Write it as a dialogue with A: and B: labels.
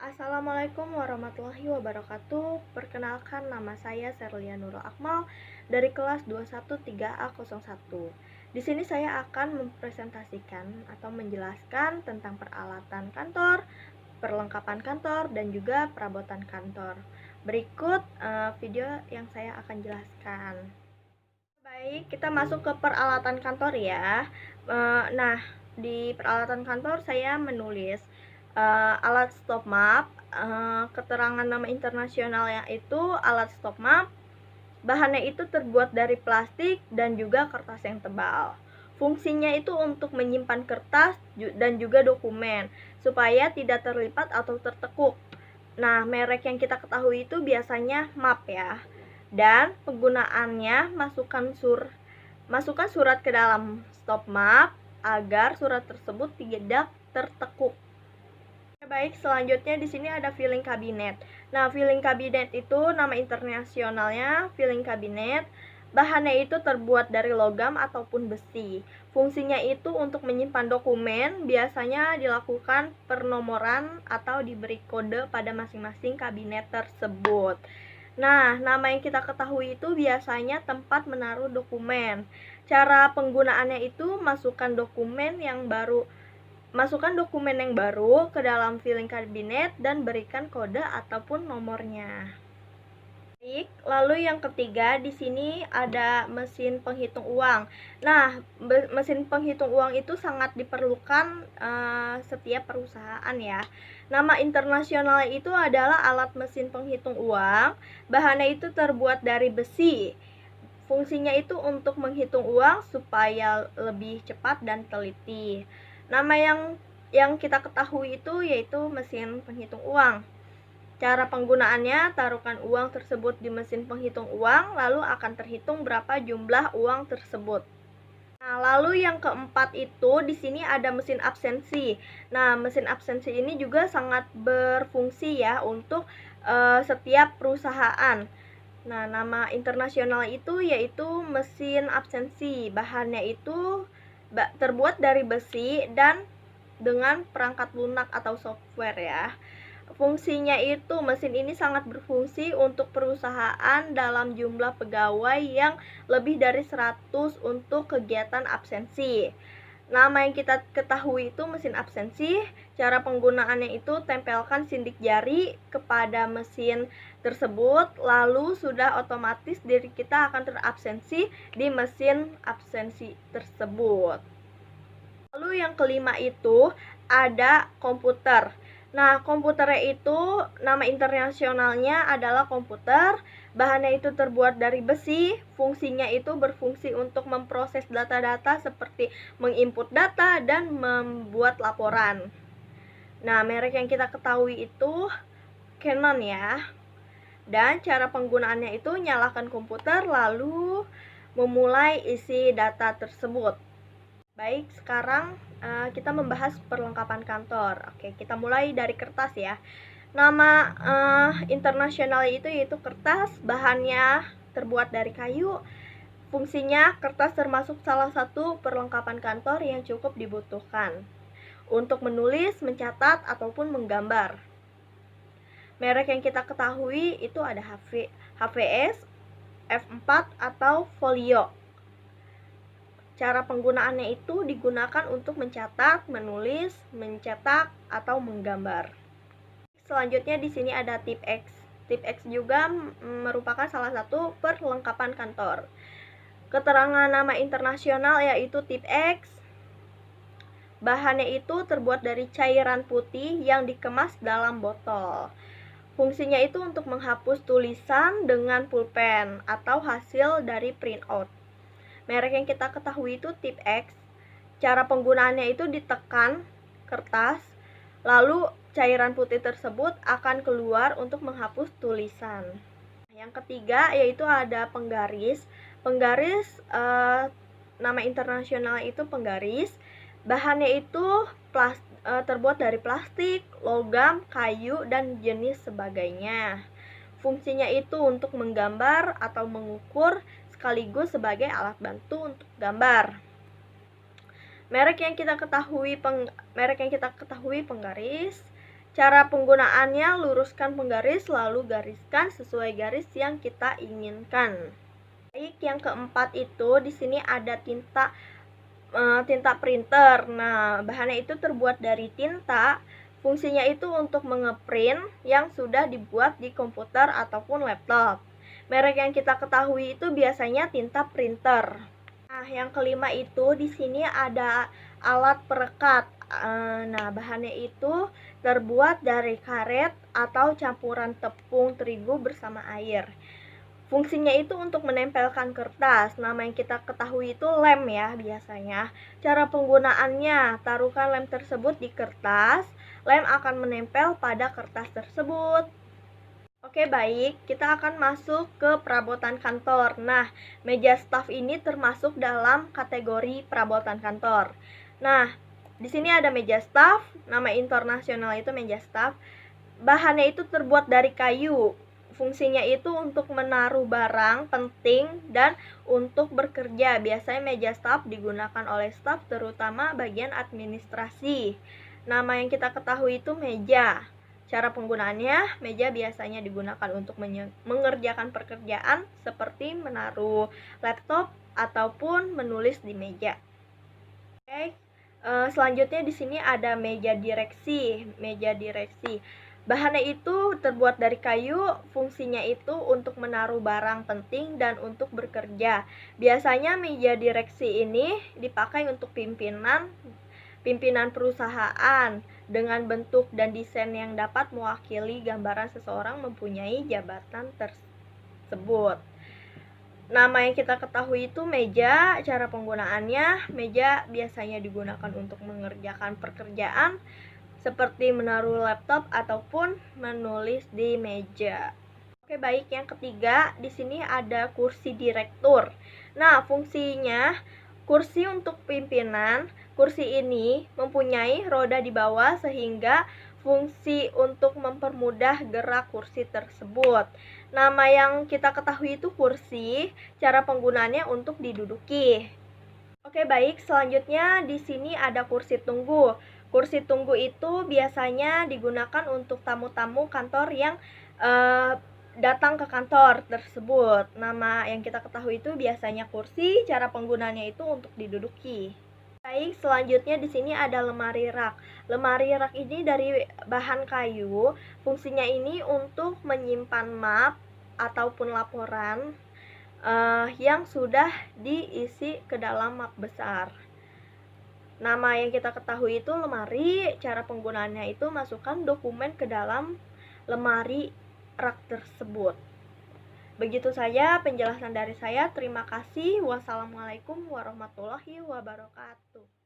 A: Assalamualaikum warahmatullahi wabarakatuh. Perkenalkan, nama saya Serlia Nurul Akmal dari kelas 213A01. Di sini saya akan mempresentasikan atau menjelaskan tentang peralatan kantor, perlengkapan kantor, dan juga perabotan kantor. Berikut video yang saya akan jelaskan. Baik, kita masuk ke peralatan kantor ya. Nah, di peralatan kantor saya menulis alat stop map, keterangan nama internasionalnya itu alat stop map. Bahannya itu terbuat dari plastik dan juga kertas yang tebal. Fungsinya itu untuk menyimpan kertas dan juga dokumen supaya tidak terlipat atau tertekuk. Nah, merek yang kita ketahui itu biasanya map ya. Dan penggunaannya masukkan surat ke dalam stop map agar surat tersebut tidak tertekuk. Baik, selanjutnya di sini ada filing cabinet. Nah, filing cabinet itu nama internasionalnya filing cabinet. Bahannya itu terbuat dari logam ataupun besi. Fungsinya itu untuk menyimpan dokumen, biasanya dilakukan pernomoran atau diberi kode pada masing-masing kabinet tersebut. Nah, nama yang kita ketahui itu biasanya tempat menaruh dokumen. Cara penggunaannya itu masukkan dokumen yang baru ke dalam filing cabinet dan berikan kode ataupun nomornya. Baik, lalu yang ketiga di sini ada mesin penghitung uang. Nah, mesin penghitung uang itu sangat diperlukan setiap perusahaan ya. Nama internasional itu adalah alat mesin penghitung uang. Bahannya itu terbuat dari besi. Fungsinya itu untuk menghitung uang supaya lebih cepat dan teliti. Nama yang kita ketahui itu yaitu mesin penghitung uang. Cara penggunaannya, taruhkan uang tersebut di mesin penghitung uang, lalu akan terhitung berapa jumlah uang tersebut. Nah, lalu yang keempat itu di sini ada mesin absensi. Nah, mesin absensi ini juga sangat berfungsi ya untuk setiap perusahaan. Nah, nama internasional itu yaitu mesin absensi. Bahannya itu terbuat dari besi dan dengan perangkat lunak atau software ya. Fungsinya itu mesin ini sangat berfungsi untuk perusahaan dalam jumlah pegawai yang lebih dari 100 untuk kegiatan absensi. Nama yang kita ketahui itu mesin absensi. Cara penggunaannya itu tempelkan sidik jari kepada mesin tersebut, lalu sudah otomatis diri kita akan terabsensi di mesin absensi tersebut. Lalu yang kelima itu ada komputer. Nah, komputernya itu nama internasionalnya adalah komputer. Bahannya itu terbuat dari besi. Fungsinya itu berfungsi untuk memproses data-data seperti menginput data dan membuat laporan. Nah, merek yang kita ketahui itu Canon ya. Dan cara penggunaannya itu nyalakan komputer lalu memulai isi data tersebut. Baik, sekarang kita membahas perlengkapan kantor. Oke, kita mulai dari kertas ya. Nama internasional itu yaitu kertas, bahannya terbuat dari kayu. Fungsinya, kertas termasuk salah satu perlengkapan kantor yang cukup dibutuhkan untuk menulis, mencatat, ataupun menggambar. Merek yang kita ketahui itu ada HVS, F4, atau Folio. Cara penggunaannya itu digunakan untuk mencatat, menulis, mencetak, atau menggambar. Selanjutnya di sini ada tip X. Tip X juga merupakan salah satu perlengkapan kantor. Keterangan nama internasional yaitu tip X. Bahannya itu terbuat dari cairan putih yang dikemas dalam botol. Fungsinya itu untuk menghapus tulisan dengan pulpen atau hasil dari printout. Merek yang kita ketahui itu tip X. Cara penggunaannya itu ditekan kertas, lalu cairan putih tersebut akan keluar untuk menghapus tulisan. Yang ketiga yaitu ada penggaris. Penggaris nama internasional itu penggaris. Bahannya itu terbuat dari plastik, logam, kayu, dan jenis sebagainya. Fungsinya itu untuk menggambar atau mengukur sekaligus sebagai alat bantu untuk gambar. Merek yang kita ketahui penggaris. Cara penggunaannya, luruskan penggaris lalu gariskan sesuai garis yang kita inginkan. Baik, yang keempat itu di sini ada tinta printer. Nah, bahannya itu terbuat dari tinta. Fungsinya itu untuk mengeprint yang sudah dibuat di komputer ataupun laptop. Merek yang kita ketahui itu biasanya tinta printer. Nah, yang kelima itu di sini ada alat perekat. Nah, bahannya itu terbuat dari karet atau campuran tepung terigu bersama air. Fungsinya itu untuk menempelkan kertas. Nama yang kita ketahui itu lem ya biasanya. Cara penggunaannya, taruhkan lem tersebut di kertas. Lem akan menempel pada kertas tersebut. Oke, baik, kita akan masuk ke perabotan kantor. Nah, meja staf ini termasuk dalam kategori perabotan kantor. Nah, di sini ada meja staf, nama internasional itu meja staf. Bahannya itu terbuat dari kayu. Fungsinya itu untuk menaruh barang penting dan untuk bekerja. Biasanya meja staf digunakan oleh staf terutama bagian administrasi. Nama yang kita ketahui itu meja. Cara penggunaannya, meja biasanya digunakan untuk mengerjakan pekerjaan seperti menaruh laptop ataupun menulis di meja. Oke, selanjutnya di sini ada meja direksi. Meja direksi. Bahannya itu terbuat dari kayu, fungsinya itu untuk menaruh barang penting dan untuk bekerja. Biasanya meja direksi ini dipakai untuk pimpinan perusahaan dengan bentuk dan desain yang dapat mewakili gambaran seseorang mempunyai jabatan tersebut. Nama yang kita ketahui itu meja. Cara penggunaannya, meja biasanya digunakan untuk mengerjakan pekerjaan seperti menaruh laptop ataupun menulis di meja. Oke, baik, yang ketiga di sini ada kursi direktur. Nah, fungsinya kursi untuk pimpinan. Kursi ini mempunyai roda di bawah sehingga fungsi untuk mempermudah gerak kursi tersebut. Nama yang kita ketahui itu kursi, cara penggunaannya untuk diduduki. Oke, baik, selanjutnya di sini ada kursi tunggu. Kursi tunggu itu biasanya digunakan untuk tamu-tamu kantor yang datang ke kantor tersebut. Nama yang kita ketahui itu biasanya kursi, cara penggunaannya itu untuk diduduki. Baik, selanjutnya di sini ada lemari rak. Lemari rak ini dari bahan kayu. Fungsinya ini untuk menyimpan map ataupun laporan yang sudah diisi ke dalam map besar. Nama yang kita ketahui itu lemari. Cara penggunaannya itu masukkan dokumen ke dalam lemari rak tersebut. Begitu saja penjelasan dari saya. Terima kasih. Wassalamualaikum warahmatullahi wabarakatuh.